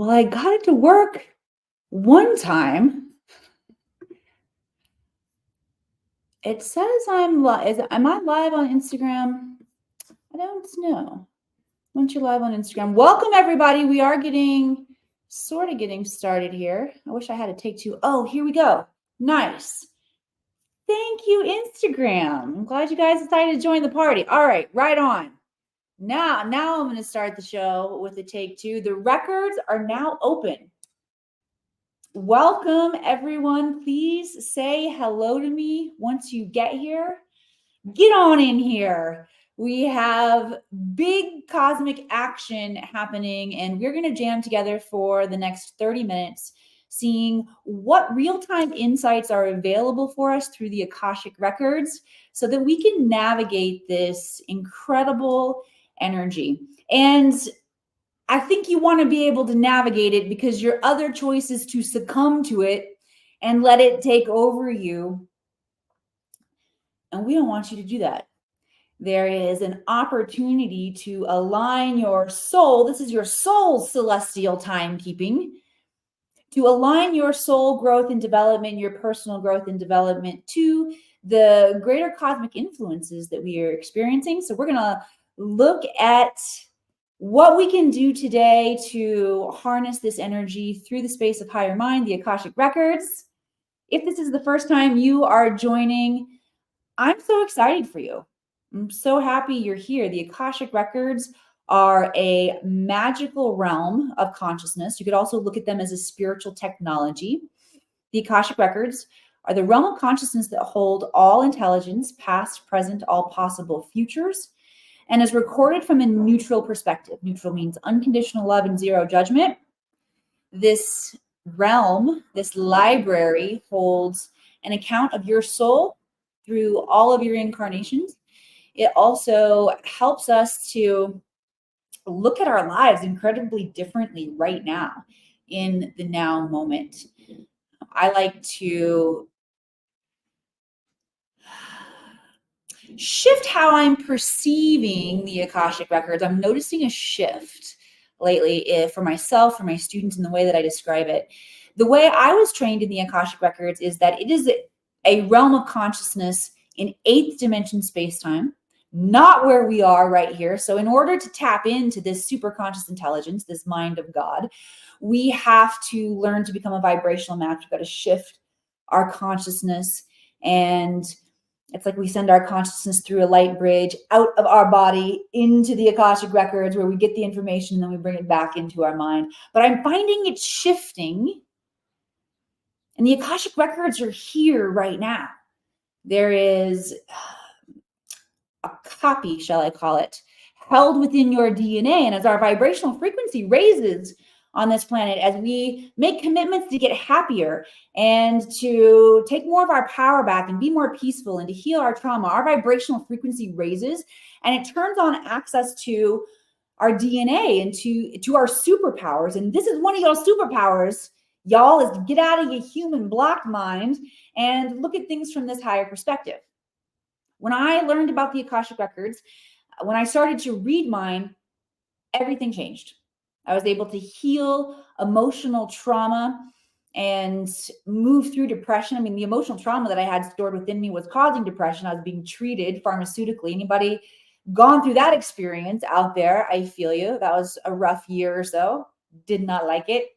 Well, I got it to work one time. It says I'm live. Am I live on Instagram? I don't know. Once you're live on Instagram, welcome everybody. We are getting started here. I wish I had a take two. Oh, here we go. Nice. Thank you, Instagram. I'm glad you guys decided to join the party. All right, right on. Now I'm going to start the show with a take two. The records are now open. Welcome, everyone. Please say hello to me once you get here. Get on in here. We have big cosmic action happening, and we're going to jam together for the next 30 minutes, seeing what real-time insights are available for us through the Akashic Records so that we can navigate this incredible energy. And I think you want to be able to navigate it because your other choice is to succumb to it and let it take over you. And we don't want you to do that. There is an opportunity to align your soul. This is your soul's celestial timekeeping. To align your soul growth and development, your personal growth and development to the greater cosmic influences that we are experiencing. So we're going to look at what we can do today to harness this energy through the space of higher mind, the Akashic Records. If this is the first time you are joining, I'm so excited for you. I'm so happy you're here. The Akashic Records are a magical realm of consciousness. You could also look at them as a spiritual technology. The Akashic Records are the realm of consciousness that hold all intelligence, past, present, all possible futures, and is recorded from a neutral perspective. Neutral means unconditional love and zero judgment. This realm, this library, holds an account of your soul through all of your incarnations. It also helps us to look at our lives incredibly differently right now, in the now moment. I like to shift how I'm perceiving the Akashic Records. I'm noticing a shift lately for myself, for my students, in the way that I describe it. The way I was trained in the Akashic Records is that it is a realm of consciousness in 8th dimension space-time, not where we are right here. So in order to tap into this super conscious intelligence, this mind of God, we have to learn to become a vibrational match. We've got to shift our consciousness, and it's like we send our consciousness through a light bridge out of our body into the Akashic Records, where we get the information and then we bring it back into our mind. But I'm finding it shifting, and the Akashic Records are here right now. There is a copy, shall I call it, held within your DNA. And as our vibrational frequency raises on this planet, as we make commitments to get happier and to take more of our power back and be more peaceful and to heal our trauma, our vibrational frequency raises, and it turns on access to our DNA and to our superpowers. And this is one of y'all's superpowers, y'all, is to get out of your human block mind and look at things from this higher perspective. When I learned about the Akashic Records, when I started to read mine, everything changed. I was able to heal emotional trauma and move through depression. I mean, the emotional trauma that I had stored within me was causing depression. I was being treated pharmaceutically. Anybody gone through that experience out there? I feel you. That was a rough year or so. Did not like it,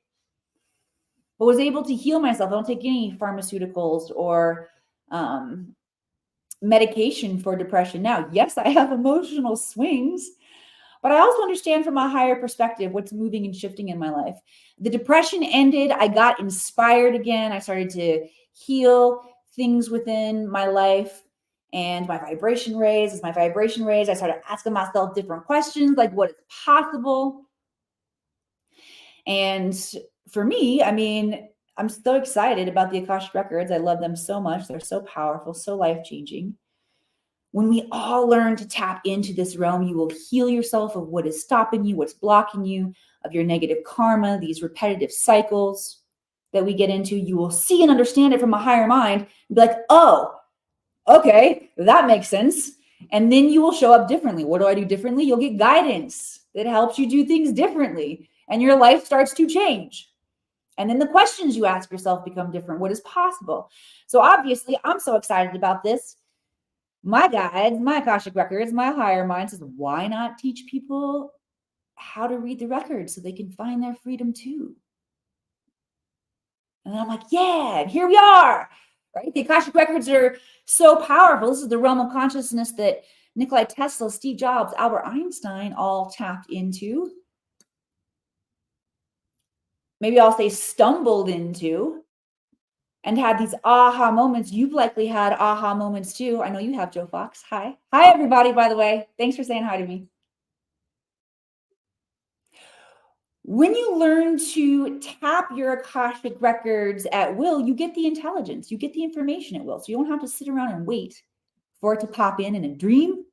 but was able to heal myself. I don't take any pharmaceuticals or medication for depression now. Yes, I have emotional swings, but I also understand from a higher perspective what's moving and shifting in my life. The depression ended. I got inspired again. I started to heal things within my life, and my vibration raised. As my vibration raised, I started asking myself different questions, like what is possible? And for me, I mean, I'm so excited about the Akashic Records. I love them so much. They're so powerful, so life-changing. When we all learn to tap into this realm, you will heal yourself of what is stopping you, what's blocking you, of your negative karma, these repetitive cycles that we get into. You will see and understand it from a higher mind and be like, oh, okay, that makes sense. And then you will show up differently. What do I do differently? You'll get guidance that helps you do things differently. and your life starts to change. And then the questions you ask yourself become different. What is possible? So obviously, I'm so excited about this. My guides, my Akashic Records, my higher mind says, why not teach people how to read the records so they can find their freedom too? And I'm like, yeah, here we are, right? The Akashic Records are so powerful. This is the realm of consciousness that Nikola Tesla, Steve Jobs, Albert Einstein all tapped into. Maybe I'll say stumbled into and had these aha moments. You've likely had aha moments too. I know you have, Joe Fox. Hi. Hi, everybody, by the way. Thanks for saying hi to me. When you learn to tap your Akashic Records at will, you get the intelligence, you get the information at will. So you don't have to sit around and wait for it to pop in a dream.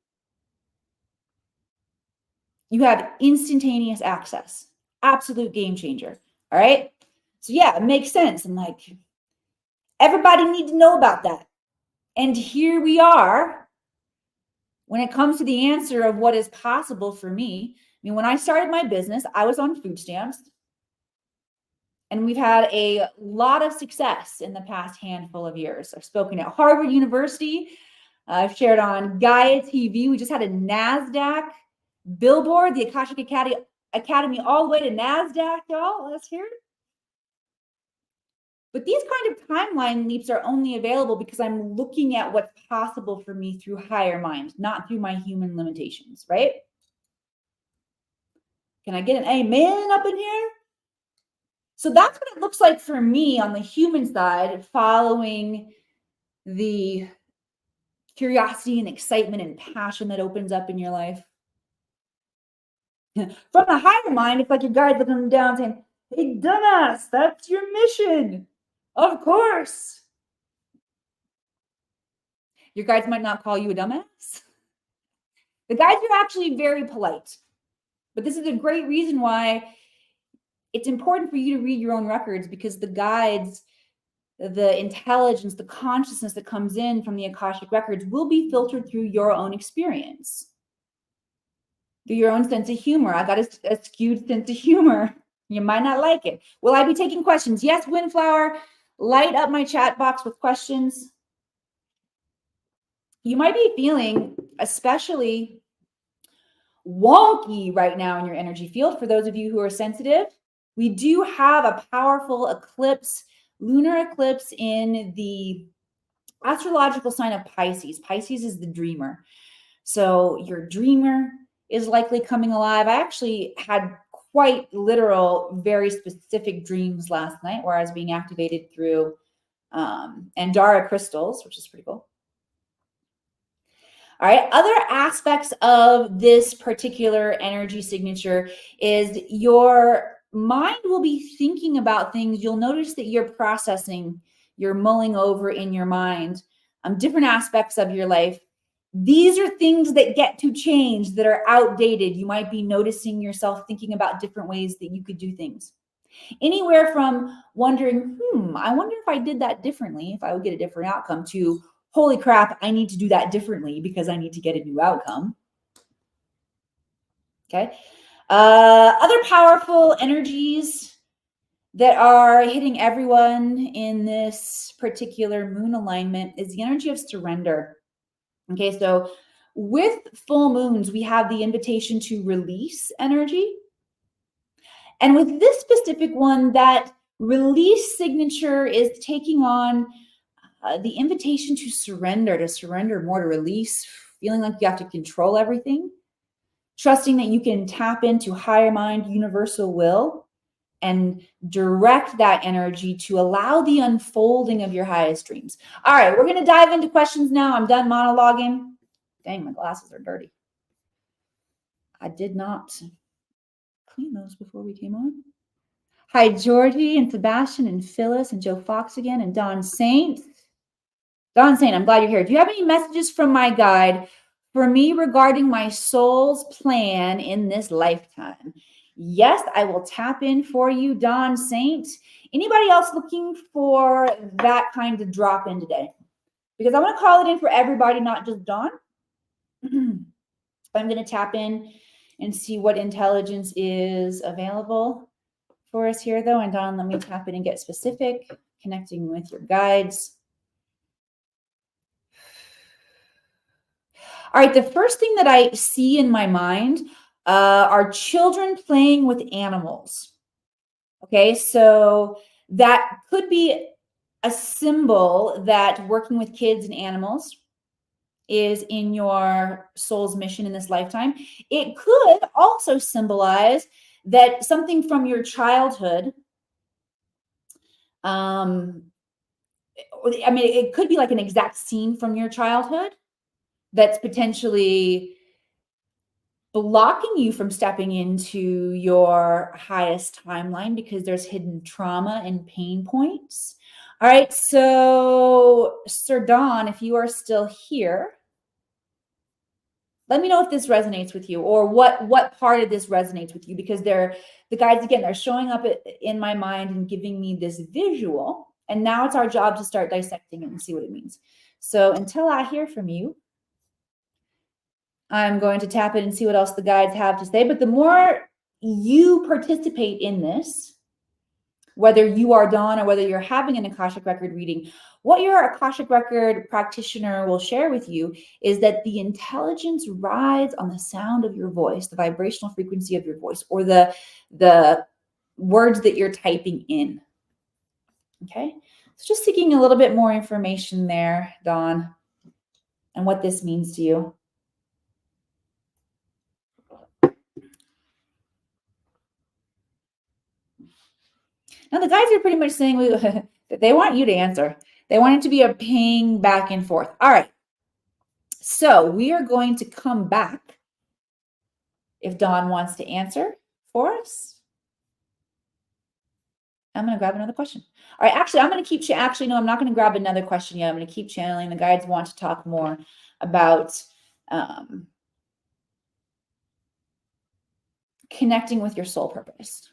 You have instantaneous access. Absolute game changer. All right. So yeah, it makes sense. And like, everybody needs to know about that. And here we are when it comes to the answer of what is possible for me. I mean, when I started my business, I was on food stamps. And we've had a lot of success in the past handful of years. I've spoken at Harvard University. I've shared on Gaia TV. We just had a NASDAQ billboard, the Akashic Academy all the way to NASDAQ, y'all. Let's hear it. But these kind of timeline leaps are only available because I'm looking at what's possible for me through higher mind, not through my human limitations, right? Can I get an amen up in here? So that's what it looks like for me on the human side, following the curiosity and excitement and passion that opens up in your life. From the higher mind, it's like your guide looking down saying, hey, dumbass, that's your mission. Of course. Your guides might not call you a dumbass. The guides are actually very polite. But this is a great reason why it's important for you to read your own records, because the guides, the intelligence, the consciousness that comes in from the Akashic Records will be filtered through your own experience, through your own sense of humor. I got a skewed sense of humor. You might not like it. Will I be taking questions? Yes, Windflower, light up my chat box with questions. You might be feeling especially wonky right now in your energy field. For those of you who are sensitive, we do have a powerful eclipse, lunar eclipse in the astrological sign of Pisces. Pisces is the dreamer. So your dreamer is likely coming alive. I actually had quite literal, very specific dreams last night where I was being activated through Andara crystals, which is pretty cool. All right, other aspects of this particular energy signature is your mind will be thinking about things. You'll notice that you're processing, you're mulling over in your mind different aspects of your life. These are things that get to change, that are outdated. You might be noticing yourself thinking about different ways that you could do things. Anywhere from wondering, I wonder if I did that differently, if I would get a different outcome, to holy crap, I need to do that differently because I need to get a new outcome. Okay. Other powerful energies that are hitting everyone in this particular moon alignment is the energy of surrender. Okay, so with full moons, we have the invitation to release energy. And with this specific one, that release signature is taking on the invitation to surrender more, to release, feeling like you have to control everything, trusting that you can tap into higher mind, universal will, and direct that energy to allow the unfolding of your highest dreams. All right, we're going to dive into questions now. I'm done monologuing. Dang, my glasses are dirty. I did not clean those before we came on. Hi, Georgie and Sebastian and Phyllis and Joe Fox again and Don Saint. Don Saint, I'm glad you're here. Do you have any messages from my guide for me regarding my soul's plan in this lifetime? Yes, I will tap in for you, Don Saint. Anybody else looking for that kind of drop in today? Because I want to call it in for everybody, not just Don. I'm going to tap in and see what intelligence is available for us here, though. And Dawn, let me tap in and get specific, connecting with your guides. All right, the first thing that I see in my mind are children playing with animals. Okay, so that could be a symbol that working with kids and animals is in your soul's mission in this lifetime. It could also symbolize that something from your childhood, I mean, it could be like an exact scene from your childhood that's potentially blocking you from stepping into your highest timeline because there's hidden trauma and pain points. All right, so Sir Don, if you are still here, let me know if this resonates with you, or what part of this resonates with you, because the guides, again, they're showing up in my mind and giving me this visual, and now it's our job to start dissecting it and see what it means. So until I hear from you, I'm going to tap it and see what else the guides have to say. But the more you participate in this, whether you are Dawn or whether you're having an Akashic Record reading, what your Akashic Record practitioner will share with you is that the intelligence rides on the sound of your voice, the vibrational frequency of your voice, or the words that you're typing in. Okay, so just seeking a little bit more information there, Dawn, and what this means to you. Now, the guys are pretty much saying that they want you to answer. They want it to be a ping back and forth. All right. So we are going to come back if Dawn wants to answer for us. I'm going to grab another question. All right. Actually, I'm going to keep, no, I'm not going to grab another question yet. I'm going to keep channeling. The guides want to talk more about connecting with your soul purpose.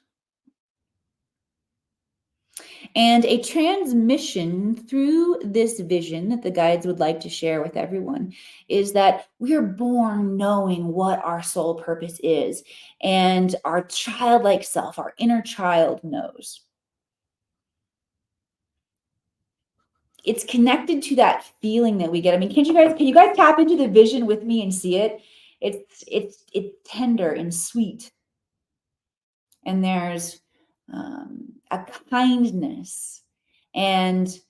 And a transmission through this vision that the guides would like to share with everyone is that we are born knowing what our soul purpose is, and our childlike self, our inner child, knows. It's connected to that feeling that we get. I mean, can you guys tap into the vision with me and see it? It's tender and sweet. And there's a kindness and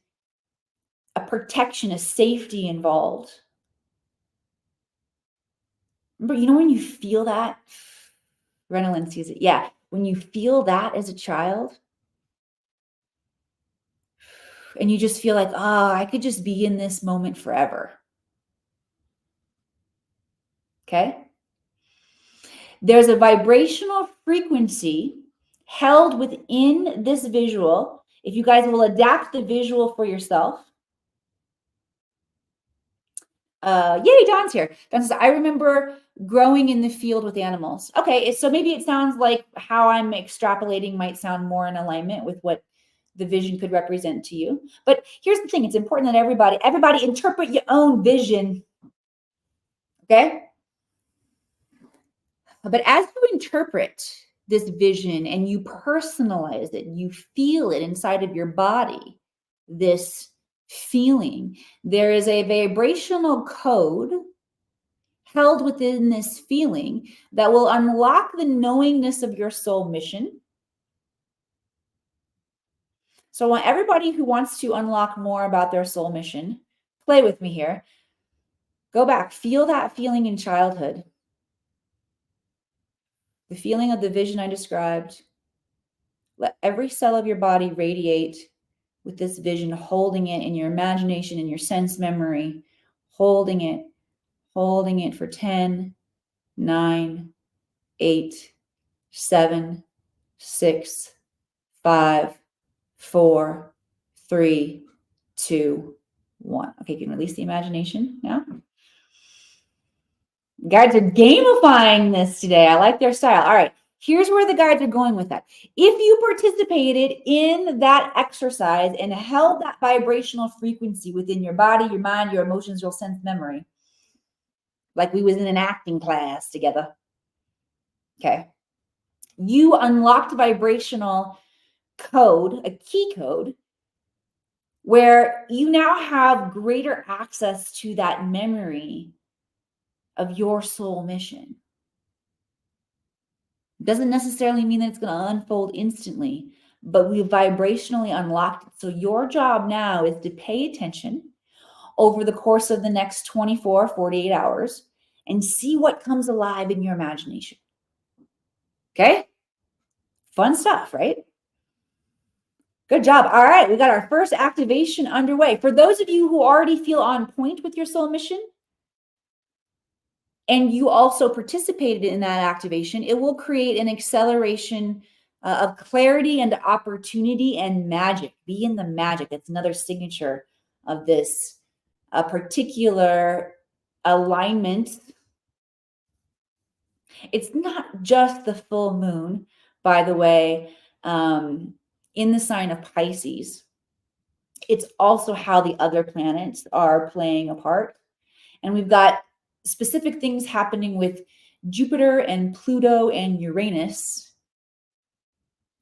a protection, a safety involved. Remember, you know when you feel that? Renelin sees it. Yeah, when you feel that as a child, and you just feel like, oh, I could just be in this moment forever. Okay? There's a vibrational frequency held within this visual. If you guys will adapt the visual for yourself. Yay, Dawn's here. Dawn says, I remember growing in the field with animals. Okay, so maybe it sounds like how I'm extrapolating might sound more in alignment with what the vision could represent to you. But here's the thing. It's important that everybody interpret your own vision. Okay? But as you interpret this vision and you personalize it, you feel it inside of your body, this feeling, there is a vibrational code held within this feeling that will unlock the knowingness of your soul mission. So I want everybody who wants to unlock more about their soul mission, play with me here. Go back, feel that feeling in childhood. The feeling of the vision I described. Let every cell of your body radiate with this vision, holding it in your imagination, in your sense memory, holding it for 10, 9, 8, 7, 6, 5, 4, 3, 2, 1. Okay, you can release the imagination now. Guides are gamifying this today. I like their style. All right, here's where the guides are going with that. If you participated in that exercise and held that vibrational frequency within your body, your mind, your emotions, your sense memory, like we was in an acting class together, Okay. You unlocked vibrational code, a key code, where you now have greater access to that memory of your soul mission. Doesn't necessarily mean that it's going to unfold instantly, but we vibrationally unlocked it. So your job now is to pay attention over the course of the next 24, 48 hours and see what comes alive in your imagination. Okay? Fun stuff, right? Good job. All right, we got our first activation underway. For those of you who already feel on point with your soul mission, and you also participated in that activation, it will create an acceleration of clarity and opportunity and magic. Be in the magic. That's another signature of this particular alignment. It's not just the full moon, by the way, in the sign of Pisces. It's also how the other planets are playing a part. And we've got specific things happening with Jupiter and Pluto and Uranus,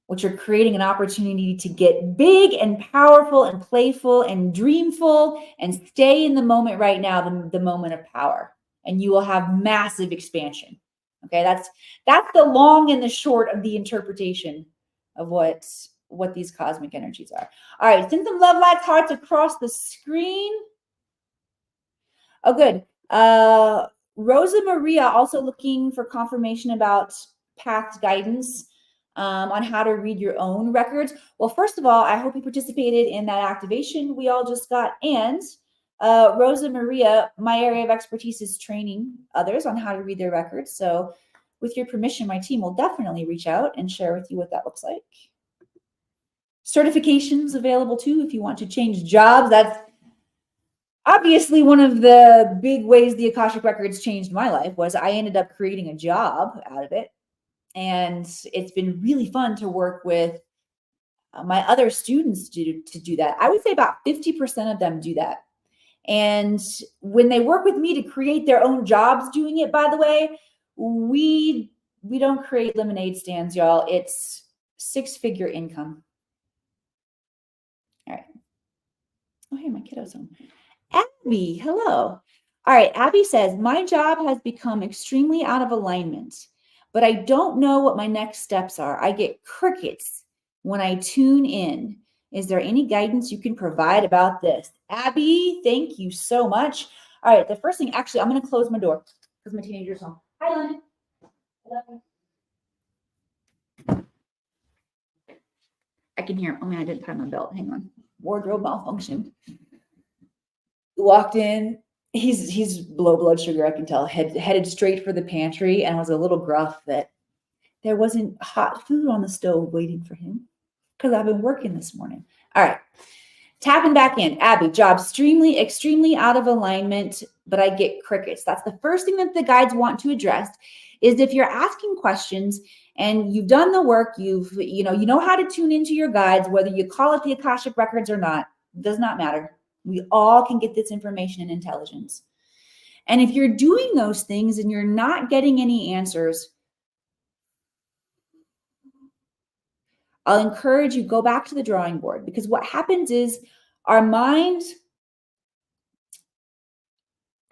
which are creating an opportunity to get big and powerful and playful and dreamful and stay in the moment right now, the moment of power. And you will have massive expansion. Okay, that's the long and the short of the interpretation of what these cosmic energies are. All right, send some love, lights, hearts across the screen. Oh, good. Rosa Maria also looking for confirmation about path guidance on how to read your own records. Well, first of all, I hope you participated in that activation we all just got. And Rosa Maria, my area of expertise is training others on how to read their records. So with your permission, my team will definitely reach out and share with you what that looks like. Certifications available too if you want to change jobs. That's obviously one of the big ways the Akashic Records changed my life was I ended up creating a job out of it. And it's been really fun to work with my other students to do that. I would say about 50% of them do that. And when they work with me to create their own jobs doing it, by the way, we don't create lemonade stands, y'all. It's 6-figure income. All right. Oh, hey, my kiddo's home. Abby, hello. All right, Abby says, my job has become extremely out of alignment, but I don't know what my next steps are. I get crickets when I tune in. Is there any guidance you can provide about this? Abby, thank you so much. All right, the first thing, actually, I'm going to close my door because my teenager's home. Hi, London. I can hear him. Oh, man, I didn't tie my belt. Hang on. Wardrobe malfunction. Walked in. He's low blood sugar, I can tell, headed straight for the pantry and was a little gruff that there wasn't hot food on the stove waiting for him because I've been working this morning. All right. Tapping back in. Abby, job extremely out of alignment, but I get crickets. That's the first thing that the guides want to address is if you're asking questions and you've done the work, you know how to tune into your guides, whether you call it the Akashic Records or not, does not matter. We all can get this information and intelligence. And if you're doing those things and you're not getting any answers, I'll encourage you, go back to the drawing board, because what happens is our mind,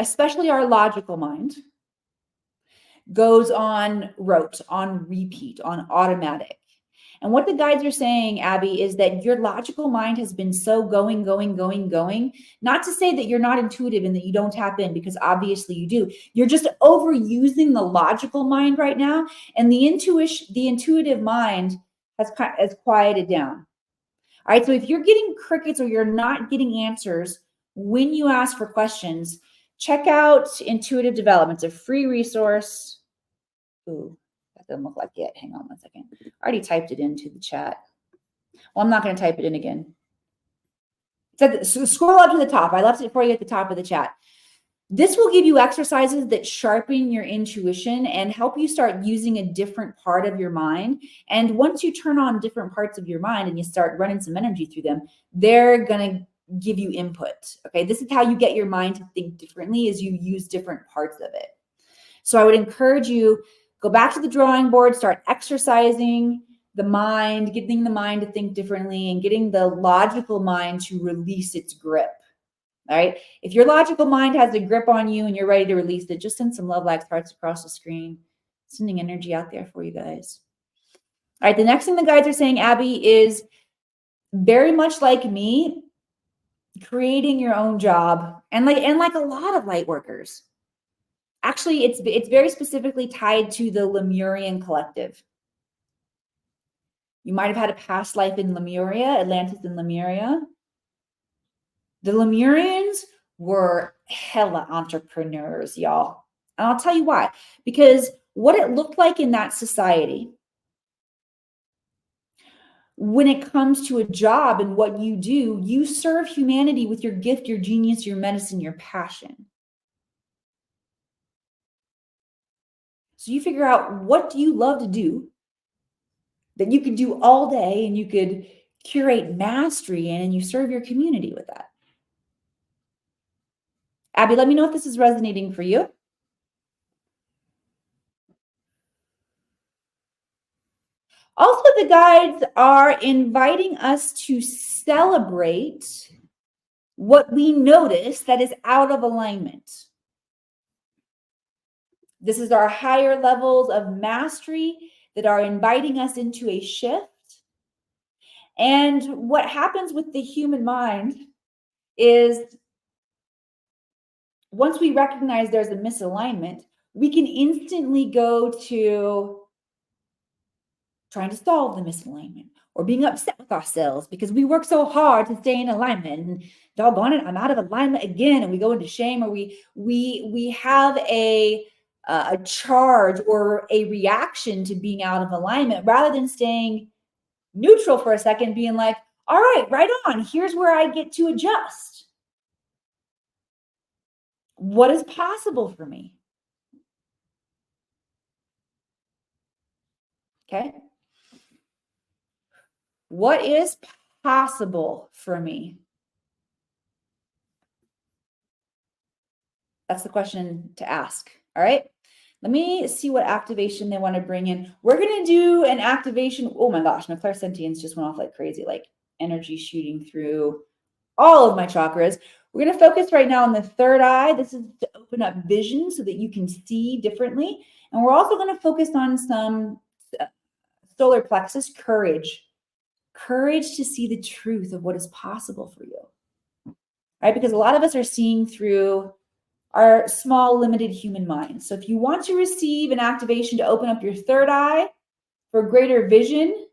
especially our logical mind, goes on rote, on repeat, on automatic. And what the guides are saying, Abby, is that your logical mind has been so going. Not to say that you're not intuitive and that you don't tap in, because obviously you do. You're just overusing the logical mind right now. And the intuitive mind has quieted down. All right. So if you're getting crickets or you're not getting answers when you ask for questions, check out Intuitive Development. It's a free resource. Ooh. That doesn't look like it. Hang on one second. I already typed it into the chat. Well, I'm not going to type it in again. So scroll up to the top. I left it for you at the top of the chat. This will give you exercises that sharpen your intuition and help you start using a different part of your mind. And once you turn on different parts of your mind and you start running some energy through them, they're going to give you input. Okay. This is how you get your mind to think differently, is you use different parts of it. So I would encourage you, Go back to the drawing board, start exercising the mind, getting the mind to think differently, and getting the logical mind to release its grip. All right. If your logical mind has a grip on you and you're ready to release it, just send some love, likes, hearts across the screen. Sending energy out there for you guys. All right. The next thing the guides are saying, Abby, is very much like me, creating your own job, and like a lot of light workers. Actually, it's very specifically tied to the Lemurian collective. You might have had a past life in Lemuria, Atlantis and Lemuria. The Lemurians were hella entrepreneurs, y'all. And I'll tell you why. Because what it looked like in that society, when it comes to a job and what you do, you serve humanity with your gift, your genius, your medicine, your passion. So you figure out, what do you love to do that you could do all day and you could curate mastery in, and you serve your community with that. Abby, let me know if this is resonating for you. Also, the guides are inviting us to celebrate what we notice that is out of alignment. This is our higher levels of mastery that are inviting us into a shift. And what happens with the human mind is, once we recognize there's a misalignment, we can instantly go to trying to solve the misalignment, or being upset with ourselves because we work so hard to stay in alignment, and doggone it, I'm out of alignment again, and we go into shame, or we have a charge or a reaction to being out of alignment, rather than staying neutral for a second, being like, all right, right on, here's where I get to adjust. What is possible for me? Okay. What is possible for me? That's the question to ask. All right. Let me see what activation they want to bring in. We're going to do an activation. Oh my gosh, my clairsentience just went off like crazy, like energy shooting through all of my chakras. We're going to focus right now on the third eye. This is to open up vision so that you can see differently. And we're also going to focus on some solar plexus, courage to see the truth of what is possible for you. All right? Because a lot of us are seeing through our small, limited human minds. So if you want to receive an activation to open up your third eye for greater vision,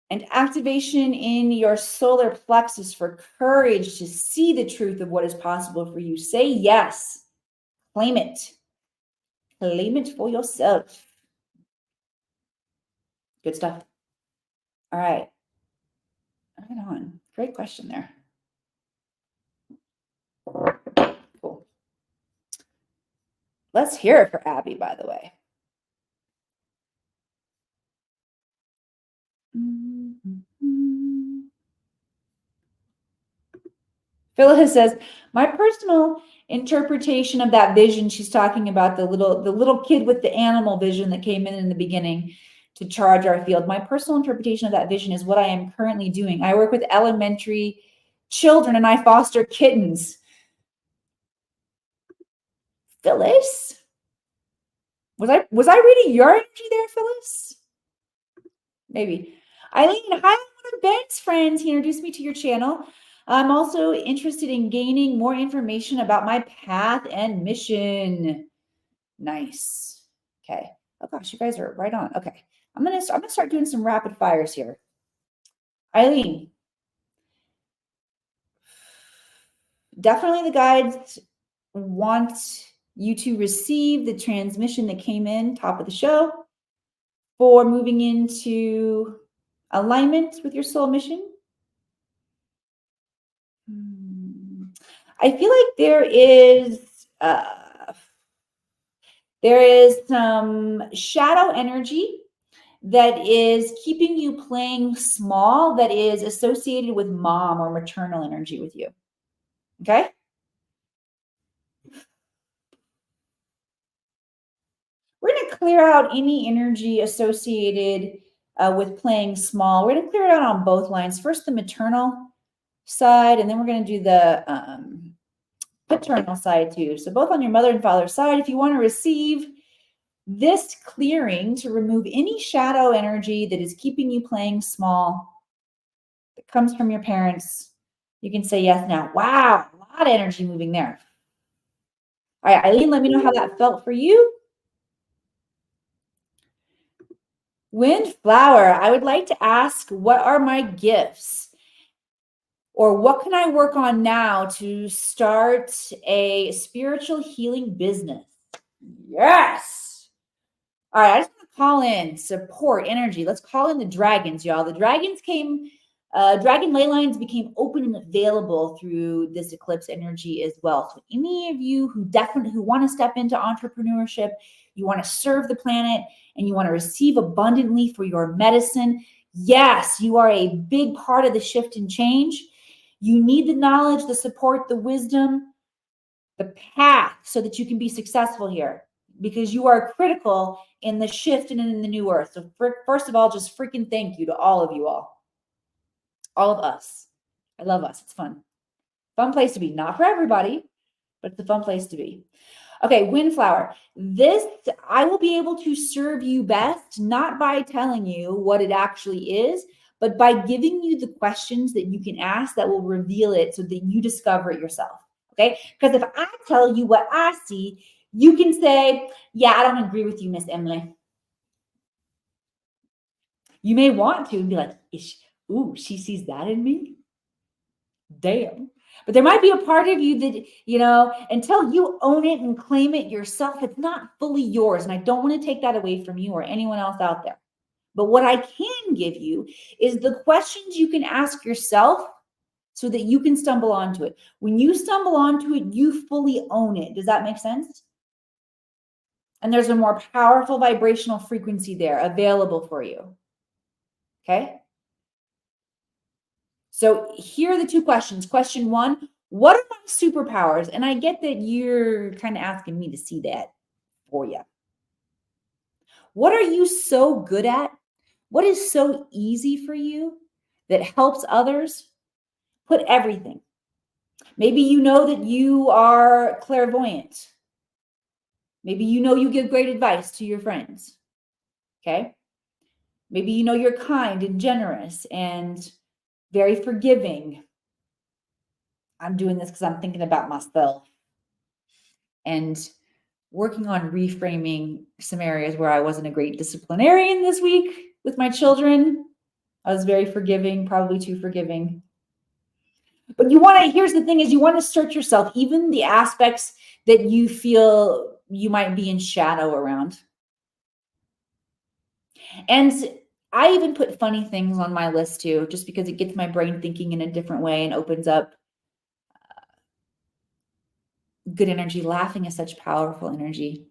and activation in your solar plexus for courage to see the truth of what is possible for you, say yes. Claim it. Claim it for yourself. Good stuff. All right. Right on. Great question there. Cool. Let's hear it for Abby, by the way. Phyllis says, my personal interpretation of that vision, she's talking about the little kid with the animal vision that came in the beginning to charge our field. My personal interpretation of that vision is what I am currently doing. I work with elementary children and I foster kittens. Phyllis, was I reading your energy there, Phyllis? Maybe. Eileen, hi, I'm one of Ben's friends. He introduced me to your channel. I'm also interested in gaining more information about my path and mission. Nice. Okay. Oh gosh, you guys are right on. Okay. I'm gonna start doing some rapid fires here. Eileen, definitely the guides want you to receive the transmission that came in top of the show for moving into alignment with your soul mission. I feel like there is some shadow energy that is keeping you playing small, that is associated with mom or maternal energy with you. Okay? clear out any energy associated with playing small. We're going to clear it out on both lines. First, the maternal side, and then we're going to do the paternal side too. So both on your mother and father's side, if you want to receive this clearing to remove any shadow energy that is keeping you playing small, that comes from your parents, you can say yes now. Wow, a lot of energy moving there. All right, Eileen, let me know how that felt for you. Windflower, I would like to ask, what are my gifts? Or what can I work on now to start a spiritual healing business? Yes. All right, I just want to call in support energy. Let's call in the dragons, y'all. The dragons came, dragon ley lines became open and available through this eclipse energy as well. So any of you who want to step into entrepreneurship, you want to serve the planet, and you want to receive abundantly for your medicine, yes, you are a big part of the shift and change. You need the knowledge, the support, the wisdom, the path so that you can be successful here, because you are critical in the shift and in the new earth. So first of all, just freaking thank you to all of you all of us. I love us. It's fun. Fun place to be. Not for everybody, but it's a fun place to be. Okay, Windflower. This, I will be able to serve you best, not by telling you what it actually is, but by giving you the questions that you can ask that will reveal it so that you discover it yourself. Okay? Because if I tell you what I see, you can say, yeah, I don't agree with you, Miss Emily. You may want to and be like, ooh, she sees that in me? Damn. But there might be a part of you that, until you own it and claim it yourself, it's not fully yours. And I don't want to take that away from you or anyone else out there. But what I can give you is the questions you can ask yourself so that you can stumble onto it. When you stumble onto it, you fully own it. Does that make sense? And there's a more powerful vibrational frequency there available for you. Okay? So here are the two questions. Question one, what are my superpowers? And I get that you're kind of asking me to see that for you. What are you so good at? What is so easy for you that helps others? Put everything. Maybe you know that you are clairvoyant. Maybe you know you give great advice to your friends. Okay? Maybe you know you're kind and generous and very forgiving. I'm doing this because I'm thinking about myself and working on reframing some areas where I wasn't a great disciplinarian this week with my children. I was very forgiving, probably too forgiving. But here's the thing is you want to search yourself, even the aspects that you feel you might be in shadow around. And I even put funny things on my list too, just because it gets my brain thinking in a different way and opens up good energy. Laughing is such powerful energy.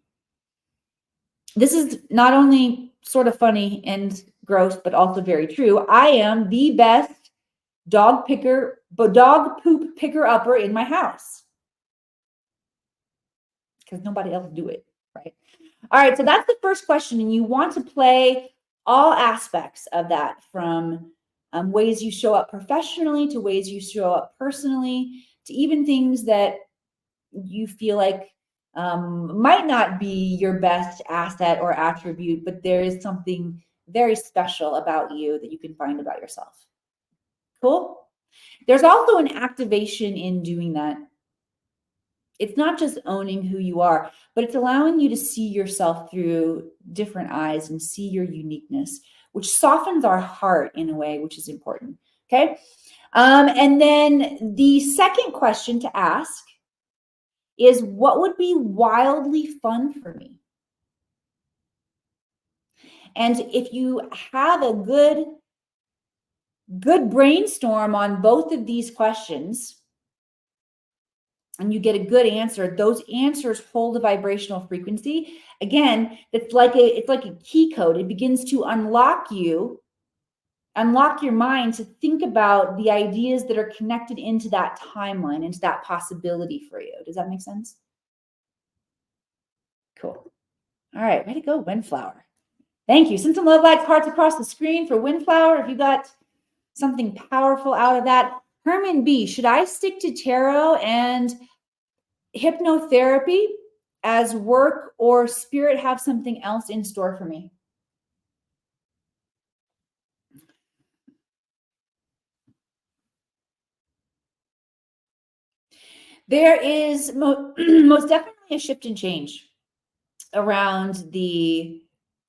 This is not only sort of funny and gross, but also very true. I am the best dog poop picker upper in my house because nobody else do it, right? All right, so that's the first question, and you want to play all aspects of that, from ways you show up professionally to ways you show up personally, to even things that you feel like might not be your best asset or attribute, but there is something very special about you that you can find about yourself. Cool? There's also an activation in doing that. It's not just owning who you are, but it's allowing you to see yourself through different eyes and see your uniqueness, which softens our heart in a way, which is important. Okay? And then the second question to ask is, what would be wildly fun for me? And if you have a good brainstorm on both of these questions and you get a good answer, those answers hold a vibrational frequency. Again, it's like a key code. It begins to unlock your mind to think about the ideas that are connected into that timeline, into that possibility for you. Does that make sense? Cool. All right, way to go, Windflower. Thank you. Send some love likes, hearts across the screen for Windflower. If you got something powerful out of that. Herman B, should I stick to tarot and hypnotherapy as work, or spirit have something else in store for me? There is most definitely a shift and change around the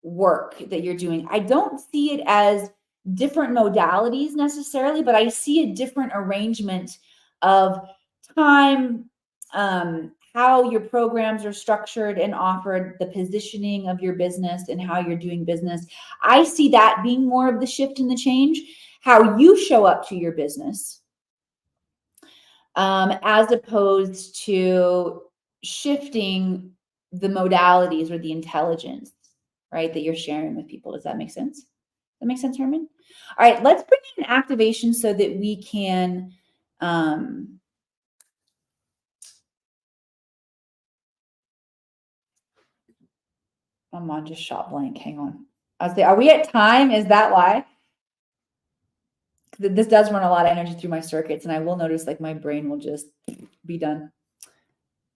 work that you're doing. I don't see it as different modalities necessarily, but I see a different arrangement of time, how your programs are structured and offered, the positioning of your business and how you're doing business. I see that being more of the shift and the change, how you show up to your business, as opposed to shifting the modalities or the intelligence, right, that you're sharing with people. Does that make sense? That makes sense, Herman? All right, let's bring in activation so that we can I'm on just shot blank. Hang on. I was saying, are we at time? Is that why? This does run a lot of energy through my circuits, and I will notice like my brain will just be done.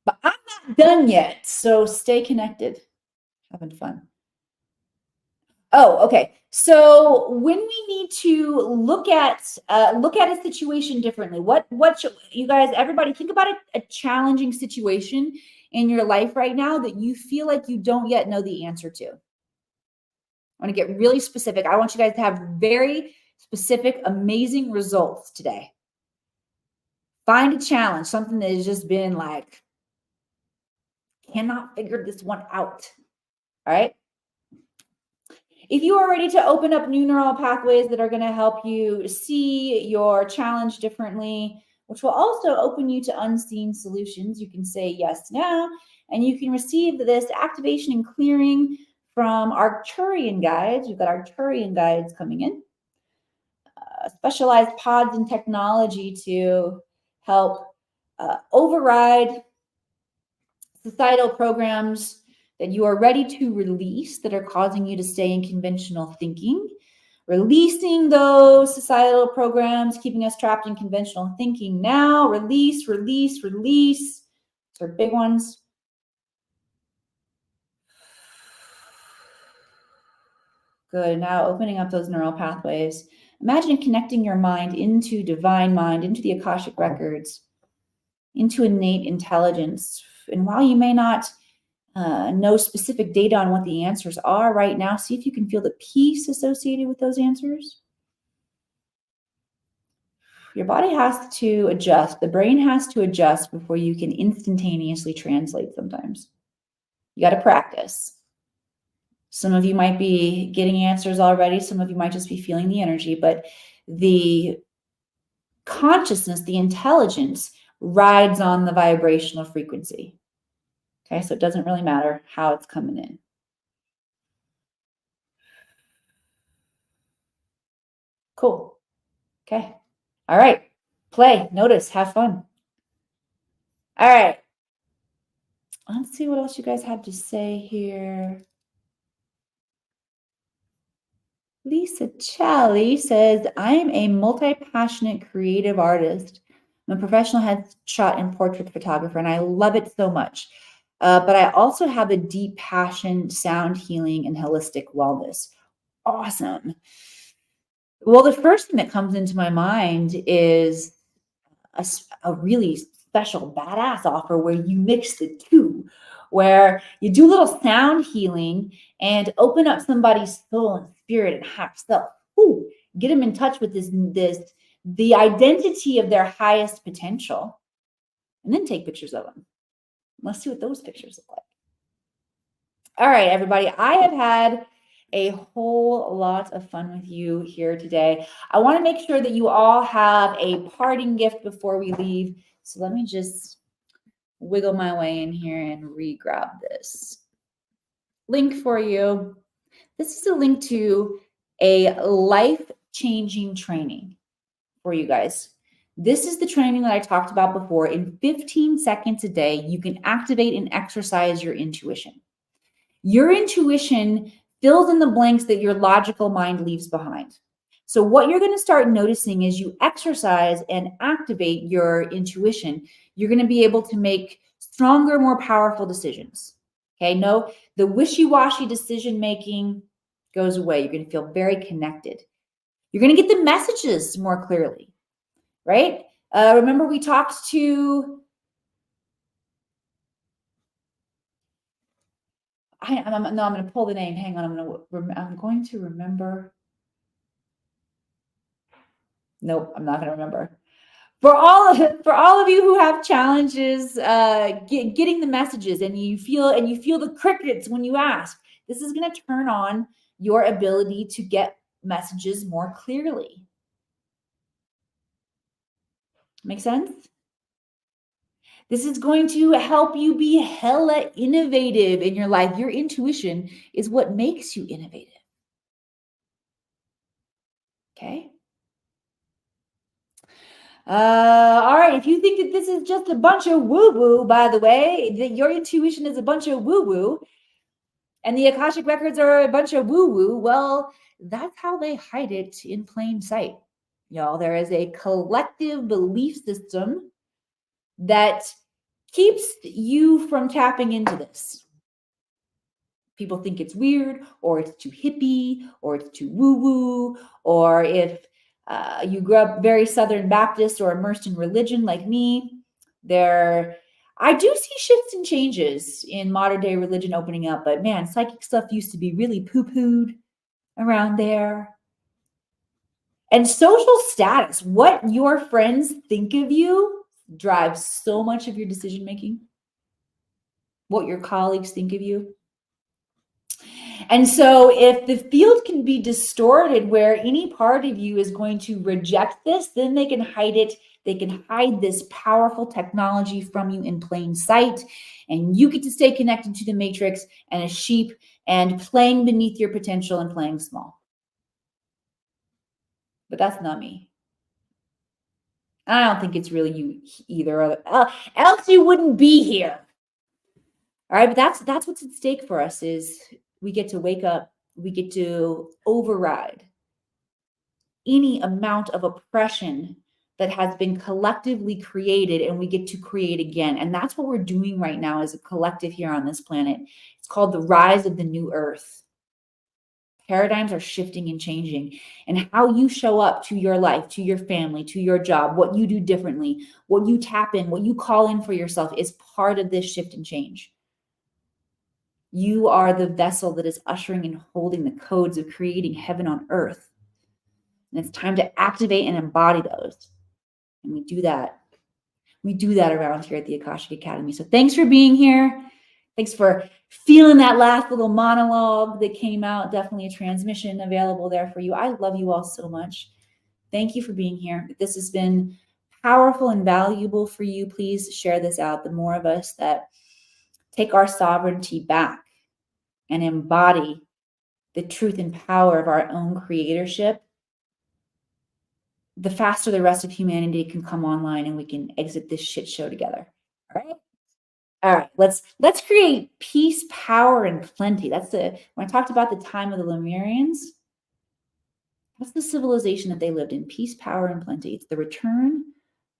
But I'm not done yet, so stay connected. Having fun. Oh, okay. So when we need to look at a situation differently, what should, you guys, everybody, think about a challenging situation in your life right now that you feel like you don't yet know the answer to. I want to get really specific. I want you guys to have very specific, amazing results today. Find a challenge, something that has just been like, cannot figure this one out. All right. If you are ready to open up new neural pathways that are going to help you see your challenge differently, which will also open you to unseen solutions, you can say yes now, and you can receive this activation and clearing from Arcturian guides. We've got Arcturian guides coming in, specialized pods and technology to help override societal programs that you are ready to release that are causing you to stay in conventional thinking. Releasing those societal programs, keeping us trapped in conventional thinking now. Release, release, release. These are big ones. Good. Now opening up those neural pathways. Imagine connecting your mind into divine mind, into the Akashic Records, into innate intelligence. And while you may not know specific data on what the answers are right now, see if you can feel the peace associated with those answers. Your body has to adjust. The brain has to adjust before you can instantaneously translate sometimes. You got to practice. Some of you might be getting answers already. Some of you might just be feeling the energy, but the consciousness, the intelligence rides on the vibrational frequency. Okay, so it doesn't really matter how it's coming in. Cool. Okay. All right. Play, notice, have fun. All right. Let's see what else you guys have to say here. Lisa Chally says, I am a multi-passionate creative artist. I'm a professional headshot and portrait photographer, and I love it so much. But I also have a deep passion, sound healing, and holistic wellness. Awesome. Well, the first thing that comes into my mind is a really special badass offer where you mix the two, where you do a little sound healing and open up somebody's soul and spirit and higher self. Ooh, get them in touch with the identity of their highest potential, and then take pictures of them. Let's see what those pictures look like. All right, everybody, I have had a whole lot of fun with you here today. I want to make sure that you all have a parting gift before we leave. So let me just wiggle my way in here and re-grab this link for you. This is a link to a life-changing training for you guys. This is the training that I talked about before. In 15 seconds a day, you can activate and exercise your intuition. Your intuition fills in the blanks that your logical mind leaves behind. So, what you're going to start noticing as you exercise and activate your intuition, you're going to be able to make stronger, more powerful decisions. Okay, no, the wishy washy decision making goes away. You're going to feel very connected. You're going to get the messages more clearly, right? Remember, we talked to. I'm going to pull the name. Hang on, I'm going to remember. Nope, I'm not going to remember. For all of you who have challenges getting the messages, and you feel the crickets when you ask, this is going to turn on your ability to get messages more clearly. Make sense? This is going to help you be hella innovative in your life. Your intuition is what makes you innovative. Okay. All right. If you think that this is just a bunch of woo-woo, by the way, that your intuition is a bunch of woo-woo, and the Akashic Records are a bunch of woo-woo, well, that's how they hide it in plain sight. Y'all, there is a collective belief system that keeps you from tapping into this. People think it's weird, or it's too hippie, or it's too woo-woo, or if you grew up very Southern Baptist or immersed in religion like me, I do see shifts and changes in modern day religion opening up, but man, psychic stuff used to be really poo-pooed around there. And social status, what your friends think of you, drives so much of your decision making. What your colleagues think of you. And so if the field can be distorted where any part of you is going to reject this, then they can hide it. They can hide this powerful technology from you in plain sight. And you get to stay connected to the matrix and a sheep and playing beneath your potential and playing small. But that's not me. I don't think it's really you either. Else you wouldn't be here. All right, but that's what's at stake for us is we get to wake up, we get to override any amount of oppression that has been collectively created, and we get to create again. And that's what we're doing right now as a collective here on this planet. It's called the rise of the new earth. Paradigms are shifting and changing, and how you show up to your life, to your family, to your job, what you do differently, what you tap in, what you call in for yourself is part of this shift and change. You are the vessel that is ushering and holding the codes of creating heaven on earth. And it's time to activate and embody those. And we do that. We do that around here at the Akashic Academy. So thanks for being here. Thanks for feeling that last little monologue that came out. Definitely a transmission available there for you. I love you all so much. Thank you for being here. If this has been powerful and valuable for you, please share this out. The more of us that take our sovereignty back and embody the truth and power of our own creatorship, the faster the rest of humanity can come online and we can exit this shit show together. All right. All right, let's create peace, power, and plenty. When I talked about the time of the Lemurians, that's the civilization that they lived in. Peace, power, and plenty. It's the return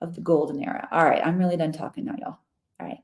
of the golden era. All right, I'm really done talking now, y'all. All right.